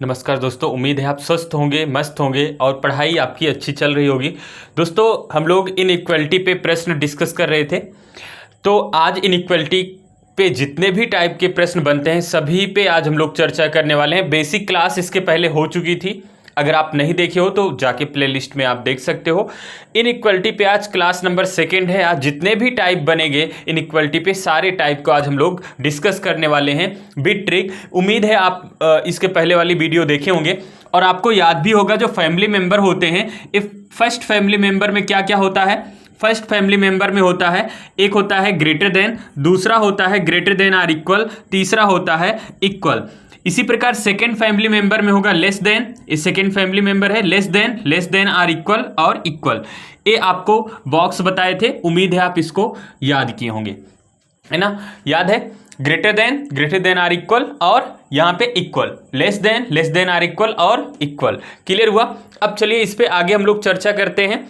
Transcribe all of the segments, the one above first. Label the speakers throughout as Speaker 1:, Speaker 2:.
Speaker 1: नमस्कार दोस्तों, उम्मीद है आप स्वस्थ होंगे, मस्त होंगे और पढ़ाई आपकी अच्छी चल रही होगी। दोस्तों, हम लोग इनइक्वालिटी पे प्रश्न डिस्कस कर रहे थे। तो आज इनइक्वालिटी पे जितने भी टाइप के प्रश्न बनते हैं सभी पे आज हम लोग चर्चा करने वाले हैं। बेसिक क्लास इसके पहले हो चुकी थी, अगर आप नहीं देखे हो तो जाके प्लेलिस्ट में आप देख सकते हो। इनइक्वालिटी पे आज क्लास नंबर 2 है। आज जितने भी टाइप बनेंगे इनइक्वालिटी पे सारे टाइप को आज हम लोग डिस्कस करने वाले हैं। बिट ट्रिक, उम्मीद है आप इसके पहले वाली वीडियो देखे होंगे और आपको याद भी होगा जो फैमिली मेंबर होते हैं। इफ फर्स्ट फैमिली मेंबर में क्या क्या होता है? फर्स्ट फैमिली मेंबर में होता है, एक होता है ग्रेटर देन, दूसरा होता है ग्रेटर देन आर इक्वल, तीसरा होता है इक्वल। इसी प्रकार सेकेंड फैमिली मेंबर में होगा लेस देन, इस सेकेंड फैमिली मेंबर है लेस देन आर इक्वल और इक्वल। ये आपको बॉक्स बताए थे, उम्मीद है आप इसको याद किए होंगे, है ना? याद है? ग्रेटर देन आर इक्वल और यहाँ पे equal, less than or equal और इक्वल। क्लियर हुआ? अब चलिए इस पे आगे हम लोग चर्चा करते हैं।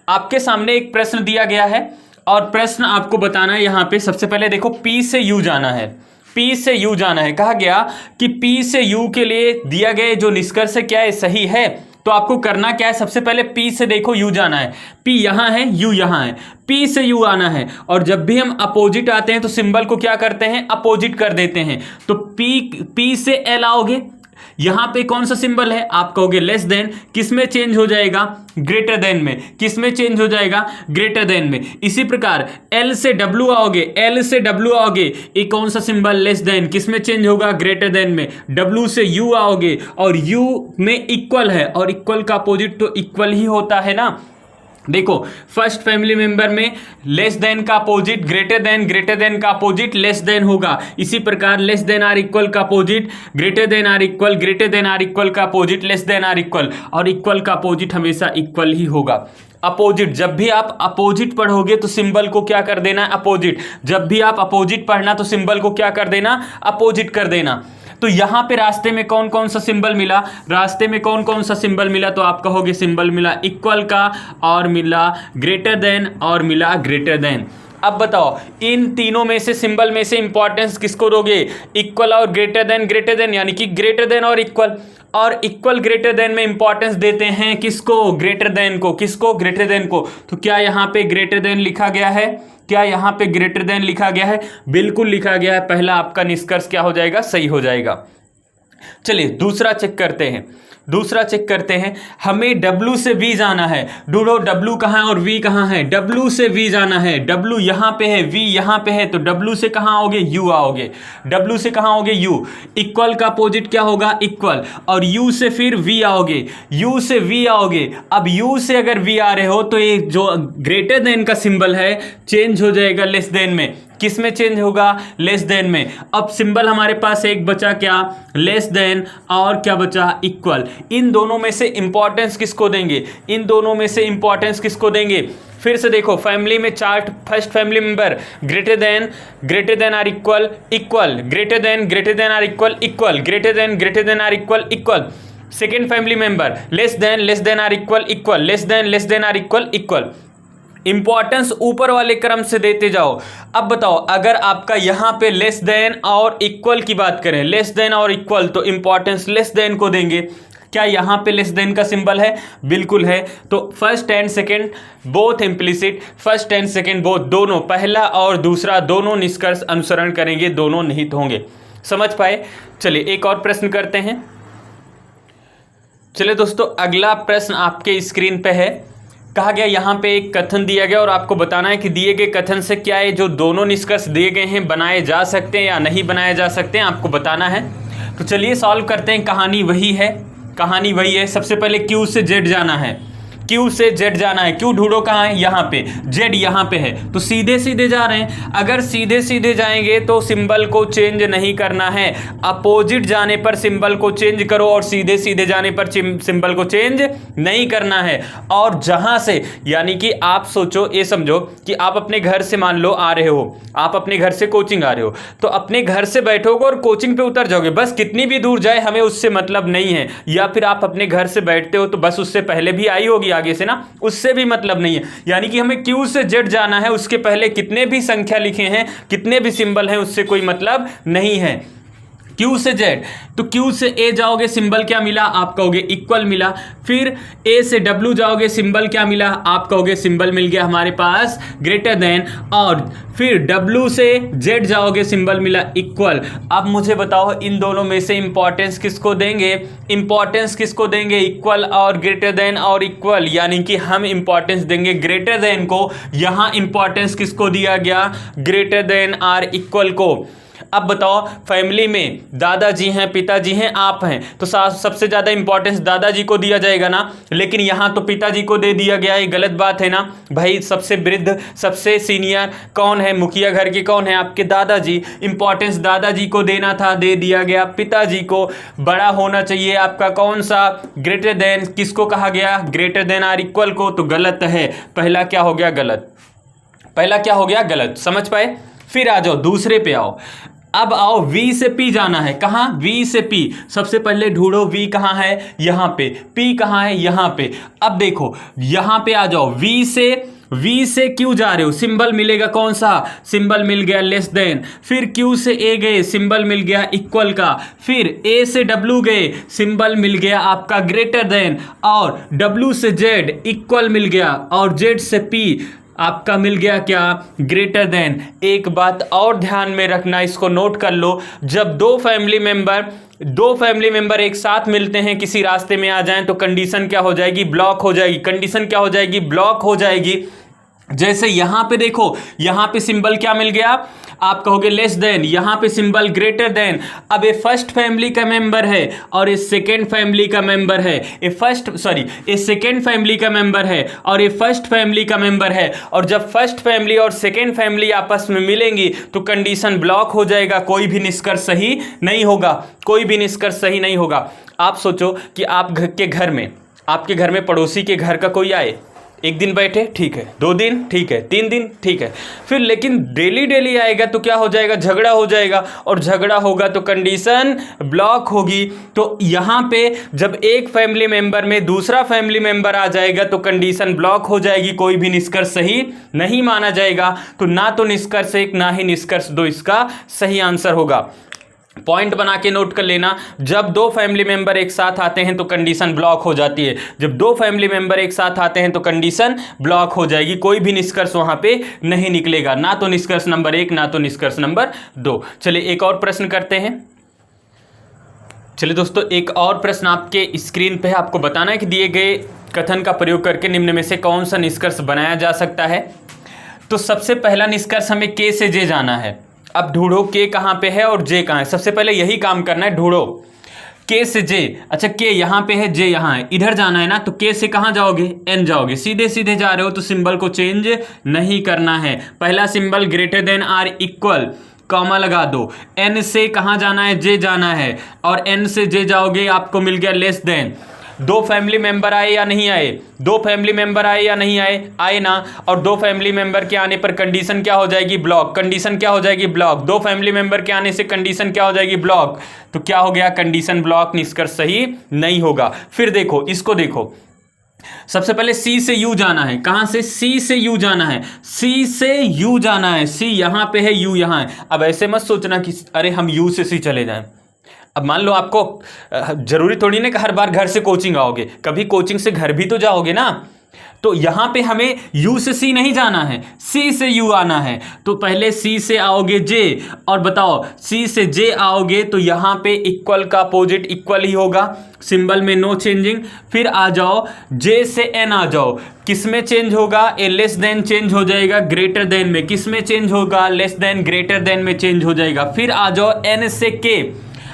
Speaker 1: आपके सामने एक प्रश्न दिया गया है और प्रश्न आपको बताना है। यहाँ पे सबसे पहले देखो, P से U जाना है, P से U जाना है। कहा गया कि P से U के लिए दिया गया जो निष्कर्ष है क्या है, सही है। तो आपको करना क्या है, सबसे पहले P से देखो U जाना है। P यहाँ है, U यहाँ है, P से U आना है। और जब भी हम अपोजिट आते हैं तो सिंबल को क्या करते हैं, अपोजिट कर देते हैं। तो P से L आओगे, यहां पे कौन सा सिंबल है, आप कहोगे लेस देन, किस में चेंज हो जाएगा, ग्रेटर देन में। किस में चेंज हो जाएगा, ग्रेटर देन में। इसी प्रकार L से W आओगे, L से W आओगे, ये कौन सा सिंबल, लेस देन, किस में चेंज होगा, ग्रेटर देन में। W से U आओगे और U में इक्वल है और इक्वल का अपोजिट तो इक्वल ही होता है ना। देखो, फर्स्ट फैमिली मेंबर में लेस देन का अपोजिट ग्रेटर देन का अपोजिट लेस देन होगा। इसी प्रकार लेस देन आर इक्वल का opposite greater than or equal का opposite less than or equal, और इक्वल का अपोजिट हमेशा इक्वल ही होगा। अपोजिट, जब भी आप अपोजिट पढ़ोगे तो सिंबल को क्या कर देना, अपोजिट। जब भी आप अपोजिट पढ़ना तो सिंबल को क्या कर देना, अपोजिट कर देना। तो यहां पे रास्ते में कौन कौन सा सिंबल मिला, रास्ते में कौन कौन सा सिंबल मिला, तो आप कहोगे सिंबल मिला इक्वल का और मिला ग्रेटर देन और मिला ग्रेटर देन। अब बताओ, इन तीनों में से सिंबल में से इंपॉर्टेंस किसको दोगे, इक्वल और ग्रेटर देन, यानी कि greater than or equal greater then में इंपॉर्टेंस देते हैं किसको, ग्रेटर देन को। किसको, ग्रेटर देन को। तो क्या यहां पे ग्रेटर देन लिखा गया है, क्या यहां पे ग्रेटर देन लिखा गया है, बिल्कुल लिखा गया है। पहला आपका निष्कर्ष क्या हो जाएगा, सही हो जाएगा। चलिए दूसरा चेक करते हैं। हमें W से V जाना है। ढूंढो W कहाँ है और V कहाँ है। W से V जाना है, W यहाँ पे है, V यहाँ पे है, तो W से कहाँ आओगे, U आओगे। W से कहाँ आओगे, U। इक्वल का अपोजिट क्या होगा, इक्वल, और U से फिर V आओगे, U से V आओगे। अब U से अगर V आ रहे हो तो ये जो ग्रेटर देन का सिंबल है चेंज हो जाएगा लेस देन में। किस में चेंज होगा, लेस देन में। अब सिंबल हमारे पास एक बचा क्या, लेस देन, और क्या बचा, इक्वल। इन दोनों में से इंपॉर्टेंस किसको देंगे, फिर से देखो, फैमिली में chart, first family member greater than or equal, greater than or equal, greater than or equal. Second family member less than or equal, less than or equal. Importance ऊपर वाले क्रम से देते जाओ। अब बताओ, अगर आपका यहां पे लेस देन और इक्वल की बात करें, लेस देन और इक्वल, तो इंपॉर्टेंस लेस देन को देंगे। क्या यहां पे लेस देन का सिंबल है, बिल्कुल है। तो first and second both implicit, first and second both, दोनों, पहला और दूसरा दोनों निष्कर्ष अनुसरण करेंगे, दोनों निहित होंगे। समझ पाए? चलिए एक और प्रश्न करते हैं। चलिए दोस्तों, अगला प्रश्न आपके स्क्रीन पे है। कहा गया, यहाँ पे एक कथन दिया गया और आपको बताना है कि दिए गए कथन से क्या है, जो दोनों निष्कर्ष दिए गए हैं बनाए जा सकते हैं या नहीं बनाए जा सकते हैं, आपको बताना है। तो चलिए सॉल्व करते हैं। कहानी वही है। सबसे पहले Q से Z जाना है, Q ढूंढो कहाँ है, यहाँ पे, Z यहाँ पे है, तो सीधे सीधे जा रहे हैं। अगर सीधे सीधे जाएंगे तो सिंबल को चेंज नहीं करना है, अपोजिट जाने पर सिंबल को चेंज करो और सीधे सीधे जाने पर सिंबल को चेंज नहीं करना है। और जहां से, यानी कि आप सोचो, ये समझो कि आप अपने घर से मान लो आ रहे हो, आप अपने घर से कोचिंग आ रहे हो, तो अपने घर से बैठोगे और कोचिंग पे उतर जाओगे, बस कितनी भी दूर जाए हमें उससे मतलब नहीं है। या फिर आप अपने घर से बैठते हो तो बस उससे पहले भी आई होगी आगे से ना, उससे भी मतलब नहीं है। यानी कि हमें Q से Z जाना है, उसके पहले कितने भी संख्या लिखे हैं, कितने भी सिंबल हैं, उससे कोई मतलब नहीं है। Q से Z, तो Q से A जाओगे सिंबल क्या मिला, आप कहोगे इक्वल मिला। फिर A से W जाओगे सिंबल क्या मिला, आप कहोगे सिंबल मिल गया हमारे पास ग्रेटर देन। और फिर W से Z जाओगे सिंबल मिला इक्वल। अब मुझे बताओ इन दोनों में से इंपॉर्टेंस किसको देंगे, इंपॉर्टेंस किसको देंगे, इक्वल और ग्रेटर देन और इक्वल, यानी कि हम इंपॉर्टेंस देंगे ग्रेटर देन को। यहां इंपॉर्टेंस किसको दिया गया, ग्रेटर देन और इक्वल को। अब बताओ फैमिली में दादाजी हैं, पिताजी हैं, आप हैं, तो सबसे ज़्यादा इंपॉर्टेंस दादाजी को दिया जाएगा ना, लेकिन यहाँ तो पिताजी को दे दिया गया है, गलत बात है ना भाई। सबसे वृद्ध सबसे सीनियर कौन है, मुखिया घर के कौन है, आपके दादाजी। इंपॉर्टेंस दादाजी को देना था, दे दिया गया पिताजी को। बड़ा होना चाहिए आपका कौन सा, ग्रेटर देन, किसको कहा गया, ग्रेटर देन और इक्वल को, तो गलत है। पहला क्या हो गया, गलत। पहला क्या हो गया, गलत। समझ पाए। फिर आ जाओ दूसरे पे आओ। अब आओ V से P जाना है, कहाँ, V से P। सबसे पहले ढूंढो V कहाँ है, यहाँ पे। P कहाँ है, यहाँ पे। अब देखो यहाँ पे आ जाओ, V से Q जा रहे हो, सिंबल मिलेगा कौन सा, सिंबल मिल गया लेस देन। फिर Q से A गए, सिंबल मिल गया इक्वल का। फिर A से W गए, सिंबल मिल गया आपका ग्रेटर देन। और W से Z इक्वल मिल गया, और Z से P आपका मिल गया क्या, ग्रेटर देन। एक बात और ध्यान में रखना, इसको नोट कर लो। जब दो फैमिली मेंबर एक साथ मिलते हैं, किसी रास्ते में आ जाएं, तो कंडीशन क्या हो जाएगी, ब्लॉक हो जाएगी। कंडीशन क्या हो जाएगी, ब्लॉक हो जाएगी। जैसे यहां पे देखो, यहां पे सिंबल क्या मिल गया, आप कहोगे लेस देन, यहां पे सिंबल ग्रेटर देन। अब ये फर्स्ट फैमिली का मेंबर है और ये सेकेंड फैमिली का मेंबर है, ये सेकेंड फैमिली का मेंबर है और ये फर्स्ट फैमिली का मेंबर है। और जब फर्स्ट फैमिली और सेकेंड फैमिली आपस में मिलेंगी तो कंडीशन ब्लॉक हो जाएगा, कोई भी निष्कर्ष सही नहीं होगा, कोई भी निष्कर्ष सही नहीं होगा। आप सोचो कि आपके घर में पड़ोसी के घर का कोई आए, एक दिन बैठे ठीक है, 2 दिन ठीक है, 3 दिन ठीक है, फिर लेकिन डेली आएगा तो क्या हो जाएगा, झगड़ा हो जाएगा। और झगड़ा होगा तो कंडीशन ब्लॉक होगी। तो यहाँ पे जब एक फैमिली मेंबर में दूसरा फैमिली मेंबर आ जाएगा तो कंडीशन ब्लॉक हो जाएगी, कोई भी निष्कर्ष सही नहीं माना जाएगा। तो ना तो निष्कर्ष 1 ना ही निष्कर्ष 2 इसका सही आंसर होगा। पॉइंट बना के नोट कर लेना, जब 2 फैमिली मेंबर एक साथ आते हैं तो कंडीशन ब्लॉक हो जाती है। जब 2 फैमिली मेंबर एक साथ आते हैं तो कंडीशन ब्लॉक हो जाएगी, कोई भी निष्कर्ष वहां पे नहीं निकलेगा, ना तो निष्कर्ष नंबर 1 ना तो निष्कर्ष नंबर 2। चलिए एक और प्रश्न करते हैं। चलिए दोस्तों, एक और प्रश्न आपके स्क्रीन पे है, आपको बताना है कि दिए गए कथन का प्रयोग करके निम्न में से कौन सा निष्कर्ष बनाया जा सकता है। तो सबसे पहला निष्कर्ष हमें K से J जाना है। अब ढूंढो K कहाँ पे है और J कहाँ है, सबसे पहले यही काम करना है, ढूंढो K से J। अच्छा K यहाँ पे है, J यहाँ है, इधर जाना है ना, तो K से कहाँ जाओगे, N जाओगे। सीधे सीधे जा रहे हो तो सिंबल को चेंज नहीं करना है। पहला symbol greater than or equal, comma लगा दो। N से कहाँ जाना है, J जाना है, और N से J जाओगे आपको मिल गया लेस देन। 2 फैमिली मेंबर आए या नहीं आए, 2 फैमिली मेंबर आए या नहीं आए, आए ना। और 2 फैमिली मेंबर के आने पर कंडीशन क्या हो जाएगी, ब्लॉक। कंडीशन क्या हो जाएगी, ब्लॉक। 2 फैमिली मेंबर के आने से कंडीशन क्या हो जाएगी, ब्लॉक। तो क्या हो गया, कंडीशन ब्लॉक, निष्कर्ष सही नहीं होगा। फिर देखो, इसको देखो, सबसे पहले C से U जाना है। कहां से, C से U जाना है, C से U जाना है। C यहां पे है, U यहां है। अब ऐसे मत सोचना कि अरे हम U से C चले जाएं। अब मान लो आपको जरूरी थोड़ी ना कि हर बार घर से कोचिंग आओगे, कभी कोचिंग से घर भी तो जाओगे ना। तो यहां पे हमें U से C नहीं जाना है, C से U आना है। तो पहले C से आओगे J, और बताओ C से J आओगे तो यहां पे इक्वल का अपोजिट इक्वल ही होगा, सिंबल में नो चेंजिंग। फिर आ जाओ J से N आ जाओ, किस में चेंज होगा, ए लेस देन चेंज हो जाएगा ग्रेटर देन में। किस में चेंज होगा, लेस देन ग्रेटर देन में चेंज हो जाएगा। फिर आ जाओ N से K,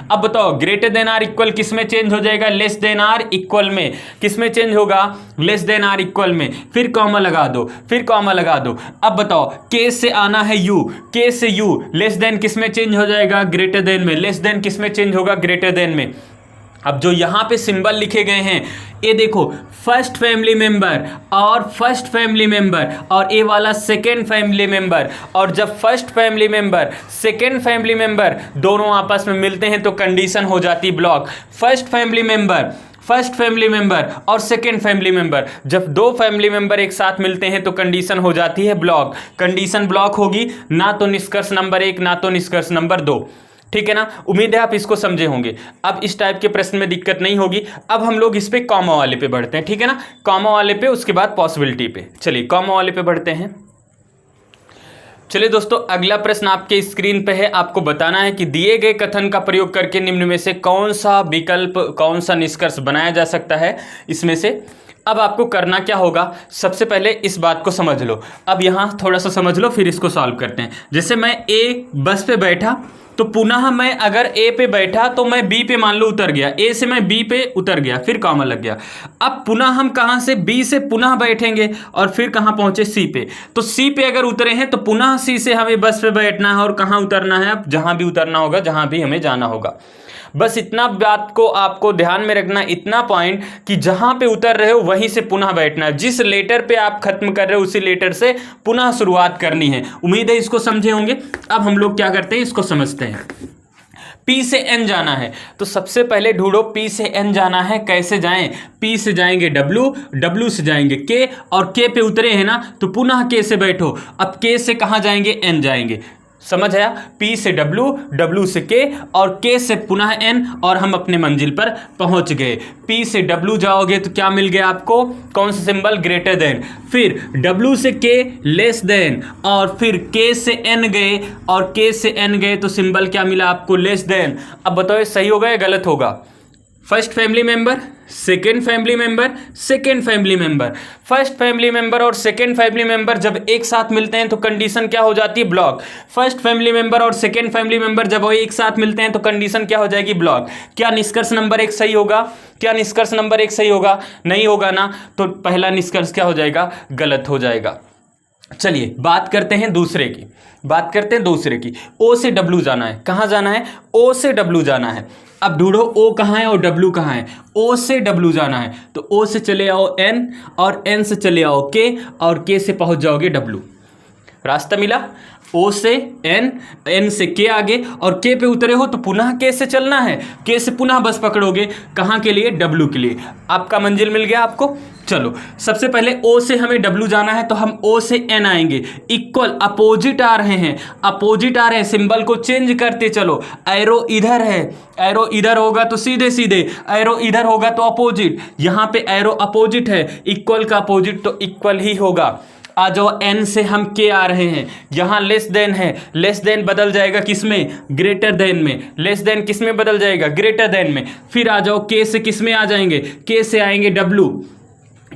Speaker 1: अब बताओ ग्रेटर देन आर इक्वल किस में चेंज हो जाएगा, लेस देन आर इक्वल में। किस में चेंज होगा, लेस देन आर इक्वल में। फिर कॉमा लगा दो, फिर कॉमा लगा दो। अब बताओ K से आना है U, K से U लेस देन किस में चेंज हो जाएगा, ग्रेटर देन में। लेस देन किस में चेंज होगा, ग्रेटर देन में। अब जो यहां पे सिंबल लिखे गए हैं, ये देखो फर्स्ट फैमिली मेंबर और फर्स्ट फैमिली मेंबर, और ये वाला सेकेंड फैमिली मेंबर। और जब first family member second family member दोनों आपस में मिलते हैं तो कंडीशन हो जाती ब्लॉक। फर्स्ट फैमिली मेंबर और सेकेंड फैमिली मेंबर, जब 2 फैमिली मेंबर एक साथ मिलते हैं तो कंडीशन हो जाती है ब्लॉक। कंडीशन ब्लॉक होगी, ना तो निष्कर्ष नंबर 1 ना तो निष्कर्ष नंबर 2। ठीक है ना। उम्मीद है आप इसको समझे होंगे। अब इस टाइप के प्रश्न में दिक्कत नहीं होगी। अब हम लोग इस पे कॉमा वाले पे बढ़ते हैं, ठीक है ना। कॉमा वाले पे, उसके बाद पॉसिबिलिटी पे। चलिए कॉमा वाले पे बढ़ते हैं। चलिए दोस्तों, अगला प्रश्न आपके स्क्रीन पे है। आपको बताना है कि दिए गए कथन का प्रयोग करके निम्न में से कौन सा विकल्प, कौन सा निष्कर्ष बनाया जा सकता है इसमें से। अब आपको करना क्या होगा, सबसे पहले इस बात को समझ लो। अब यहाँ थोड़ा सा समझ लो, फिर इसको सॉल्व करते हैं। जैसे मैं ए बस पे बैठा, तो पुनः मैं अगर ए पे बैठा तो मैं बी पे मान लो उतर गया, ए से मैं बी पे उतर गया, फिर कॉमा लग गया। अब पुनः हम कहाँ से, बी से पुनः बैठेंगे और फिर कहाँ पहुंचे, सी पे। तो सी पे अगर उतरे हैं तो पुनः सी से हमें बस पे बैठना है और कहाँ उतरना है, अब जहाँ भी उतरना होगा, जहाँ भी हमें जाना होगा। बस इतना बात को आपको ध्यान में रखना, इतना पॉइंट कि जहां पे उतर रहे हो वहीं से पुनः बैठना है। जिस लेटर पे आप खत्म कर रहे हो उसी लेटर से पुनः शुरुआत करनी है। उम्मीद है इसको समझे होंगे। अब हम लोग क्या करते हैं, इसको समझते हैं। P से N जाना है, तो सबसे पहले ढूंढो P से N जाना है, कैसे जाएं। P से जाएंगे W, W से जाएंगे K, और K पे उतरे हैं ना तो पुनः K से बैठो। अब K से कहाँ जाएंगे, N जाएंगे। समझ आया। P से W, W से K और K से पुनः N, और हम अपने मंजिल पर पहुंच गए। P से W जाओगे तो क्या मिल गया आपको, कौन सा सिंबल, ग्रेटर देन। फिर W से K लेस देन, और फिर K से N गए, और K से N गए तो सिंबल क्या मिला आपको, लेस देन। अब बताओ ये सही होगा या गलत होगा। First family member, second family member, second family member. First family member और सेकेंड फैमिली मेंबर जब एक साथ मिलते हैं तो कंडीशन क्या हो जाती है, ब्लॉक। फर्स्ट फैमिली मेंबर और सेकेंड फैमिली मेंबर जब वो एक साथ मिलते हैं तो कंडीशन क्या हो जाएगी, ब्लॉक। क्या निष्कर्ष नंबर 1 सही होगा, क्या निष्कर्ष नंबर 1 सही होगा, नहीं होगा ना, तो पहला निष्कर्ष क्या हो जाएगा, गलत हो जाएगा। चलिए बात करते हैं दूसरे की, बात करते हैं दूसरे की। O से W जाना है, कहाँ जाना है, O से W जाना है। अब ढूंढो O कहाँ है और W कहाँ है। O से W जाना है तो O से चले आओ N, और N से चले आओ K, और K से पहुंच जाओगे W। रास्ता मिला। O से N, N से K आगे, और K पे उतरे हो तो पुनः K से चलना है। K से पुनः बस पकड़ोगे, कहाँ के लिए, W के लिए। आपका मंजिल मिल गया आपको। चलो सबसे पहले O से हमें W जाना है तो हम O से N आएंगे। इक्वल, अपोजिट आ रहे हैं, अपोजिट आ रहे हैं, सिंबल को चेंज करते चलो। एरो इधर है, एरो इधर होगा तो सीधे सीधे, एरो इधर होगा तो अपोजिट। यहाँ पे एरो अपोजिट है, इक्वल का अपोजिट तो इक्वल ही होगा। आ जाओ N से हम K आ रहे हैं, यहाँ लेस देन है, लेस देन बदल जाएगा किसमें, ग्रेटर देन में। लेस देन किसमें बदल जाएगा, ग्रेटर देन में। फिर आ जाओ K से किसमें आ जाएंगे, K से आएंगे W,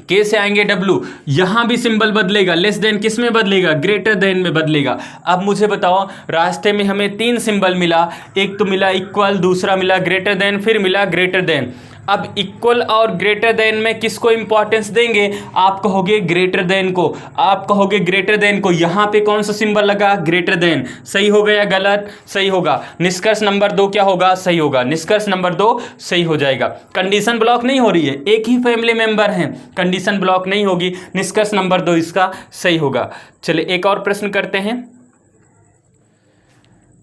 Speaker 1: K से आएंगे W। यहां भी सिंबल बदलेगा, लेस देन किस में बदलेगा, ग्रेटर देन में बदलेगा। अब मुझे बताओ, रास्ते में हमें 3 सिंबल मिला, एक तो मिला इक्वल, दूसरा मिला ग्रेटर देन, फिर मिला ग्रेटर देन। अब इक्वल और ग्रेटर देन में किसको इंपॉर्टेंस देंगे, आप कहोगे ग्रेटर देन को, आप कहोगे ग्रेटर देन को। यहाँ पे कौन सा सिंबल लगा, ग्रेटर देन। सही होगा या गलत, सही होगा। निष्कर्ष नंबर 2 क्या होगा, सही होगा। निष्कर्ष नंबर 2 सही हो जाएगा। कंडीशन ब्लॉक नहीं हो रही है, एक ही फैमिली मेंबर हैं, कंडीशन ब्लॉक नहीं होगी। निष्कर्ष नंबर 2 इसका सही होगा। चलिए एक और प्रश्न करते हैं।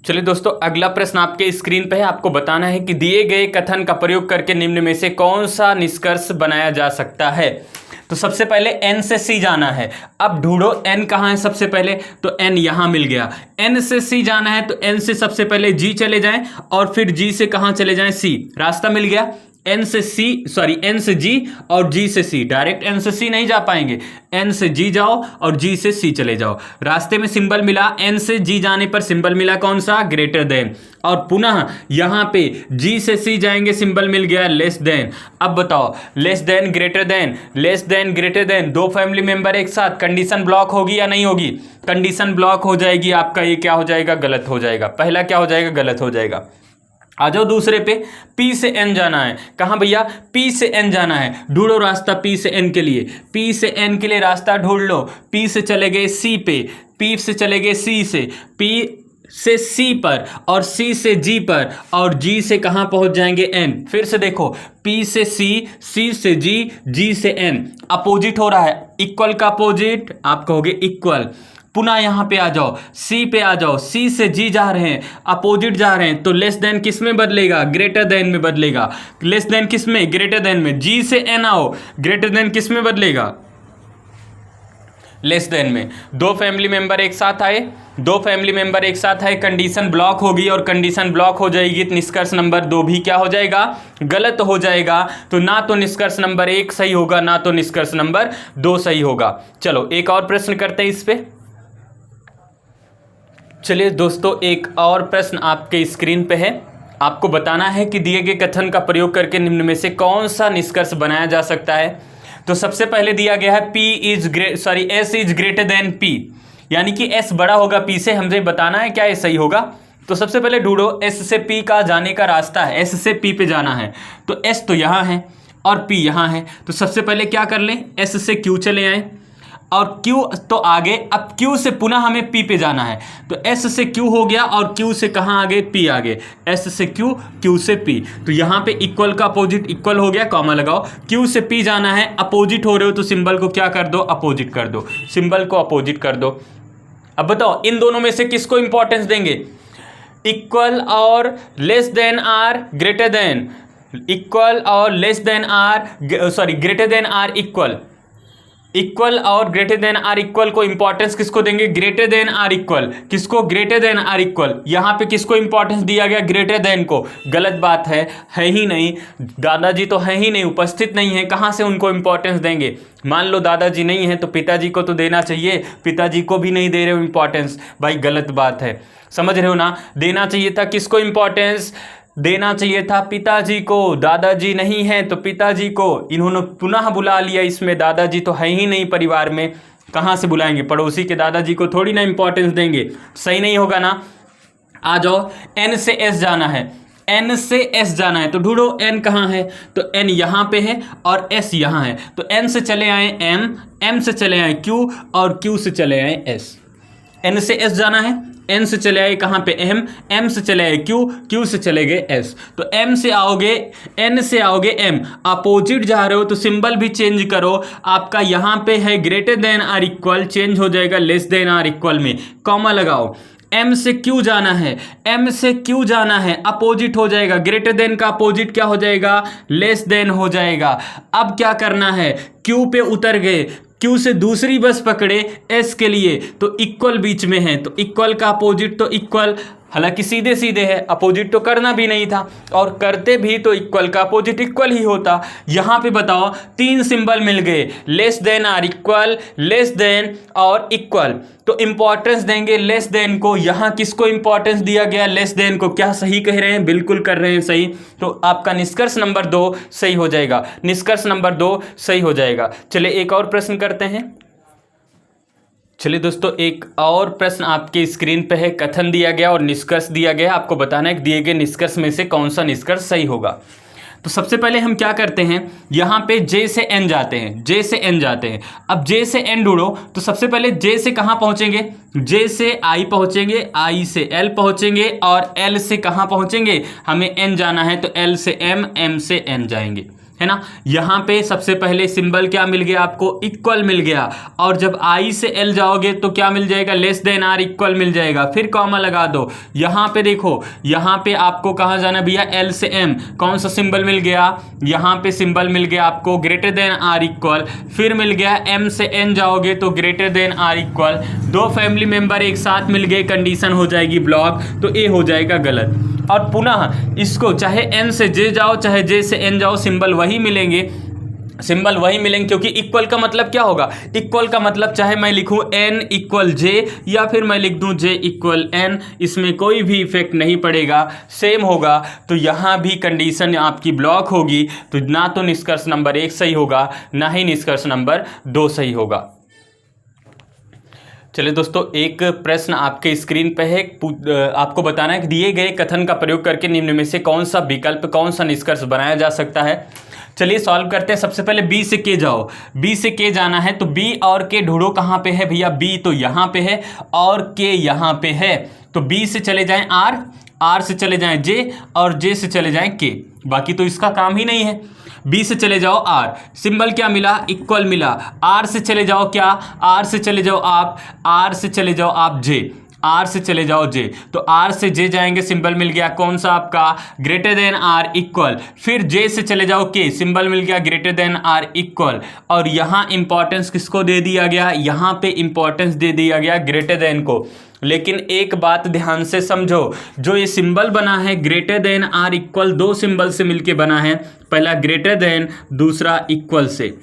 Speaker 1: चलिए दोस्तों, अगला प्रश्न आपके स्क्रीन पे है। आपको बताना है कि दिए गए कथन का प्रयोग करके निम्न में से कौन सा निष्कर्ष बनाया जा सकता है। तो सबसे पहले N से C जाना है। अब ढूंढो N कहाँ है, सबसे पहले तो N यहाँ मिल गया। N से C जाना है तो N से सबसे पहले G चले जाएं, और फिर G से कहाँ चले जाएं, C। रास्ता मिल गया। N से G और G से C, डायरेक्ट N से C नहीं जा पाएंगे, N से G जाओ और G से C चले जाओ। रास्ते में सिंबल मिला, N से G जाने पर सिंबल मिला कौन सा, ग्रेटर देन, और पुनः यहाँ पे G से C जाएंगे, सिंबल मिल गया लेस देन। अब बताओ, less than greater than, less than greater than, 2 family member एक साथ, कंडीशन ब्लॉक होगी या नहीं होगी, कंडीशन ब्लॉक हो जाएगी। आपका ये क्या हो जाएगा, गलत हो जाएगा। पहला क्या हो जाएगा, गलत हो जाएगा। आ जाओ दूसरे पे। P से N जाना है, कहाँ भैया, P से N जाना है। ढूंढो रास्ता P से N के लिए, P से N के लिए रास्ता ढूंढ लो। P से चले गए C पे, P से चले गए C से, P से C पर, और C से G पर, और G से कहाँ पहुँच जाएंगे, N। फिर से देखो, P से C, C से G, G से N। अपोजिट हो रहा है, इक्वल का अपोजिट आप कहोगे इक्वल। पुनः यहाँ पे आ जाओ, C पे आ जाओ, C से G जा रहे हैं, अपोजिट जा रहे हैं, तो लेस देन किस में बदलेगा, ग्रेटर देन में बदलेगा। लेस देन किस में, ग्रेटर देन में। G से N आओ, ग्रेटर देन किस में बदलेगा, लेस देन में। दो फैमिली मेंबर एक साथ आए, दो फैमिली मेंबर एक साथ आए, कंडीशन ब्लॉक होगी और कंडीशन ब्लॉक हो जाएगी तो निष्कर्ष नंबर 2 भी क्या हो जाएगा, गलत हो जाएगा। तो ना तो निष्कर्ष नंबर 1 सही होगा, ना तो निष्कर्ष नंबर 2 सही होगा। चलो एक और प्रश्न करते हैं इस पे। चलिए दोस्तों, एक और प्रश्न आपके स्क्रीन पे है। आपको बताना है कि दिए गए कथन का प्रयोग करके निम्न में से कौन सा निष्कर्ष बनाया जा सकता है। तो सबसे पहले दिया गया है S is greater then P, यानी कि S बड़ा होगा P से। हमसे बताना है क्या ये सही होगा। तो सबसे पहले ढूंढो S से P का जाने का रास्ता है, S से P पे जाना है। तो S तो यहाँ है और P यहाँ है, तो सबसे पहले क्या कर लें, S से Q चले आए और Q तो आगे, अब Q से पुनः हमें P पे जाना है। तो S से Q हो गया और Q से कहाँ आगे, P आगे। S से Q, Q से P, तो यहाँ पे इक्वल का अपोजिट इक्वल हो गया, कॉमा लगाओ। Q से P जाना है, अपोजिट हो रहे हो तो सिंबल को क्या कर दो, अपोजिट कर दो, सिंबल को अपोजिट कर दो। अब बताओ इन दोनों में से किसको इंपॉर्टेंस देंगे, इक्वल और less than or greater than, equal और less than or greater than or equal, equal और ग्रेटर देन आर इक्वल को इंपॉर्टेंस किसको देंगे, ग्रेटर देन आर इक्वल। किसको, ग्रेटर देन आर इक्वल। यहाँ पे किसको इंपॉर्टेंस दिया गया, ग्रेटर देन को। गलत बात है ही नहीं, दादाजी तो है ही नहीं, उपस्थित नहीं है, कहाँ से उनको इंपॉर्टेंस देंगे। मान लो दादाजी नहीं है तो पिताजी को तो देना चाहिए, पिताजी को भी नहीं दे रहे हो इंपॉर्टेंस, भाई गलत बात है, समझ रहे हो ना। देना चाहिए था किसको इंपॉर्टेंस, देना चाहिए था पिताजी को। दादाजी नहीं है तो पिताजी को, इन्होंने पुनः बुला लिया इसमें, दादाजी तो है ही नहीं परिवार में, कहाँ से बुलाएंगे, पड़ोसी के दादाजी को थोड़ी ना इंपॉर्टेंस देंगे, सही नहीं होगा ना। आ जाओ, N से S जाना है, N से S जाना है, तो ढूंढो N कहाँ है, तो N यहाँ पे है और S यहाँ है। तो N से चले आए M, M से चले आए Q और Q से चले आए S। N से S जाना है, N से चले आए कहाँ पे M, M से चले आए Q, Q से चले गए S। तो M से आओगे, N से आओगे M, अपोजिट जा रहे हो तो सिंबल भी चेंज करो। आपका यहाँ पे है greater than or equal, change हो जाएगा लेस देन आर इक्वल में, कॉमा लगाओ। M से Q जाना है, M से Q जाना है, अपोजिट हो जाएगा, ग्रेटर देन का अपोजिट क्या हो जाएगा, लेस देन हो जाएगा। अब क्या करना है, Q पे उतर गए, Q से दूसरी बस पकड़े S के लिए, तो इक्वल बीच में है, तो इक्वल का अपोजिट तो इक्वल, हालांकि सीधे सीधे है, अपोजिट तो करना भी नहीं था, और करते भी तो इक्वल का अपोजिट इक्वल ही होता। यहाँ पे बताओ 3 सिंबल मिल गए, less than or equal, less than or equal, तो इंपॉर्टेंस देंगे लेस देन को। यहाँ किसको इंपॉर्टेंस दिया गया, लेस देन को। क्या सही कह रहे हैं, बिल्कुल कर रहे हैं सही। तो आपका निष्कर्ष नंबर 2 सही हो जाएगा, निष्कर्ष नंबर 2 सही हो जाएगा। चलिए एक और प्रश्न करते हैं। चलिए दोस्तों, एक और प्रश्न आपके स्क्रीन पे है, कथन दिया गया और निष्कर्ष दिया गया। आपको बताना है कि दिए गए निष्कर्ष में से कौन सा निष्कर्ष सही होगा। तो सबसे पहले हम क्या करते हैं, यहाँ पे J से N जाते हैं, J से N जाते हैं। अब J से N ढूंढो, तो सबसे पहले J से कहाँ पहुँचेंगे, J से I पहुँचेंगे, I से L पहुँचेंगे और L से कहाँ पहुँचेंगे, हमें N जाना है तो L से M, M से N जाएंगे, है ना। यहाँ पे सबसे पहले सिंबल क्या मिल गया आपको, इक्वल मिल गया, और जब I से L जाओगे तो क्या मिल जाएगा, लेस देन आर इक्वल मिल जाएगा, फिर कॉमा लगा दो। यहाँ पे देखो, यहाँ पे आपको कहाँ जाना भैया, L से M, कौन सा सिंबल मिल गया, यहाँ पे सिंबल मिल गया आपको ग्रेटर देन आर इक्वल, फिर मिल गया M से N जाओगे तो greater than or equal. 2 family member एक साथ मिल गए, कंडीशन हो जाएगी ब्लॉक, तो A हो जाएगा गलत। और पुनः इसको चाहे N से J जाओ चाहे J से N जाओ, सिंबल वही मिलेंगे, सिंबल वही मिलेंगे, क्योंकि इक्वल का मतलब क्या होगा, इक्वल का मतलब चाहे मैं लिखूं N इक्वल J या फिर मैं लिख दूं J इक्वल N, इसमें कोई भी इफेक्ट नहीं पड़ेगा, सेम होगा। तो यहाँ भी कंडीशन आपकी ब्लॉक होगी, तो ना तो निष्कर्ष नंबर 1 सही होगा, ना ही निष्कर्ष नंबर 2 सही होगा। चलिए दोस्तों, एक प्रश्न आपके स्क्रीन पे है, आपको बताना है कि दिए गए कथन का प्रयोग करके निम्न में से कौन सा विकल्प, कौन सा निष्कर्ष बनाया जा सकता है। चलिए सॉल्व करते हैं। सबसे पहले B से K जाओ, B से K जाना है तो B और K ढूंढो कहाँ पे है भैया, B तो यहाँ पे है और K यहाँ पे है, तो B से चले जाएं R, R से चले जाएं J और J से चले जाएं K, बाकी तो इसका काम ही नहीं है। B से चले जाओ R, सिंबल क्या मिला, इक्वल मिला। R से चले जाओ क्या, R से चले जाओ आप, R से चले जाओ आप J, आर से चले जाओ जे, तो आर से जे जाएंगे, सिंबल मिल गया कौन सा आपका ग्रेटर देन आर इक्वल। फिर जे से चले जाओ के, सिंबल मिल गया ग्रेटर देन आर इक्वल। और यहां इंपॉर्टेंस किसको दे दिया गया, यहां पे इंपॉर्टेंस दे दिया गया ग्रेटर देन को। लेकिन एक बात ध्यान से समझो, जो ये सिंबल बना है ग्रेटर देन आर इक्वल, दो सिंबल से मिलके बना है, पहला ग्रेटर देन, दूसरा इक्वल से,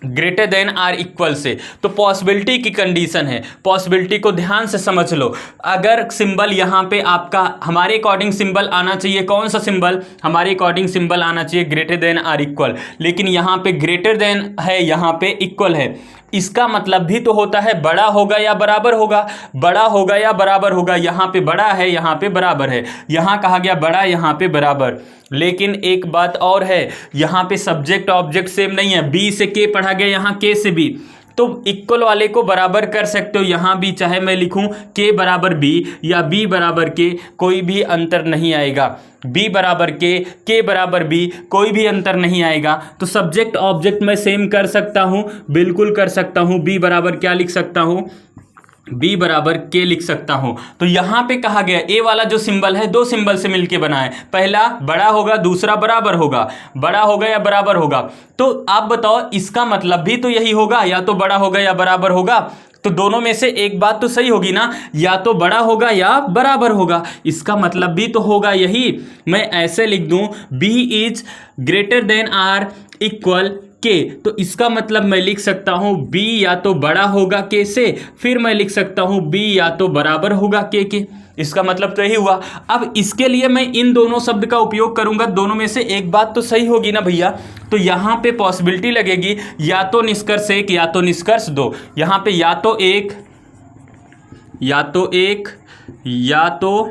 Speaker 1: ग्रेटर देन आर इक्वल से। तो पॉसिबिलिटी की कंडीशन है, पॉसिबिलिटी को ध्यान से समझ लो। अगर सिंबल यहाँ पे आपका हमारे अकॉर्डिंग सिंबल आना चाहिए, कौन सा सिंबल, हमारे अकॉर्डिंग सिंबल आना चाहिए ग्रेटर देन आर इक्वल, लेकिन यहाँ पे ग्रेटर देन है, यहाँ पे इक्वल है। इसका मतलब भी तो होता है बड़ा होगा या बराबर होगा, बड़ा होगा या बराबर होगा। यहाँ पे बड़ा है, यहाँ पे बराबर है, यहाँ कहा गया बड़ा, यहाँ पे बराबर। लेकिन एक बात और है, यहाँ पे सब्जेक्ट ऑब्जेक्ट सेम नहीं है, बी से के पढ़ा गया, यहाँ के से बी, तो इक्वल वाले को बराबर कर सकते हो यहाँ भी, चाहे मैं लिखूं के बराबर बी या बी बराबर के, कोई भी अंतर नहीं आएगा। बी बराबर के बराबर बी, कोई भी अंतर नहीं आएगा। तो सब्जेक्ट ऑब्जेक्ट मैं सेम कर सकता हूं, बिल्कुल कर सकता हूं। बी बराबर क्या लिख सकता हूं, बी बराबर के लिख सकता हूं। तो यहां पे कहा गया ए वाला जो सिंबल है दो सिंबल से मिलके बना है, पहला बड़ा होगा, दूसरा बराबर होगा, बड़ा होगा या बराबर होगा। तो आप बताओ इसका मतलब भी तो यही होगा, या तो बड़ा होगा या बराबर होगा। तो दोनों में से एक बात तो सही होगी ना, या तो बड़ा होगा या बराबर होगा, इसका मतलब भी तो होगा यही। मैं ऐसे लिख दूं b is greater than or equal के, तो इसका मतलब मैं लिख सकता हूं बी या तो बड़ा होगा के से, फिर मैं लिख सकता हूं बी या तो बराबर होगा के। इसका मतलब तो यही हुआ। अब इसके लिए मैं इन दोनों शब्द का उपयोग करूंगा, दोनों में से एक बात तो सही होगी ना भैया। तो यहां पे पॉसिबिलिटी लगेगी या तो निष्कर्ष एक या तो निष्कर्ष दो। यहां पे या तो एक या तो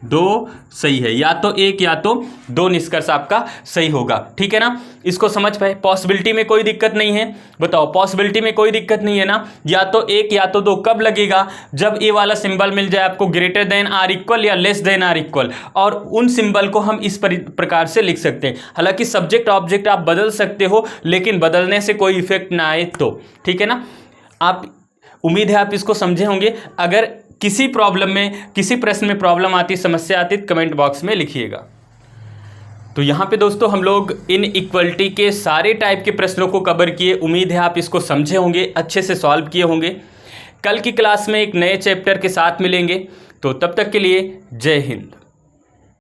Speaker 1: दो सही है, या तो एक या तो दो निष्कर्ष आपका सही होगा। ठीक है ना, इसको समझ पाए। पॉसिबिलिटी में कोई दिक्कत नहीं है, बताओ पॉसिबिलिटी में कोई दिक्कत नहीं है ना। या तो एक या तो दो कब लगेगा, जब ए वाला सिंबल मिल जाए आपको ग्रेटर देन आर इक्वल या लेस देन आर इक्वल, और उन सिंबल को हम इस प्रकार से लिख सकते हैं। हालांकि सब्जेक्ट ऑब्जेक्ट आप बदल सकते हो, लेकिन बदलने से कोई इफेक्ट ना आए तो। ठीक है ना, आप उम्मीद है आप इसको समझे होंगे। अगर किसी प्रॉब्लम में, किसी प्रश्न में प्रॉब्लम आती, समस्या आती, तो कमेंट बॉक्स में लिखिएगा। तो यहाँ पे दोस्तों हम लोग इन इक्वलिटी के सारे टाइप के प्रश्नों को कवर किए। उम्मीद है आप इसको समझे होंगे, अच्छे से सॉल्व किए होंगे। कल की क्लास में एक नए चैप्टर के साथ मिलेंगे, तो तब तक के लिए जय हिंद।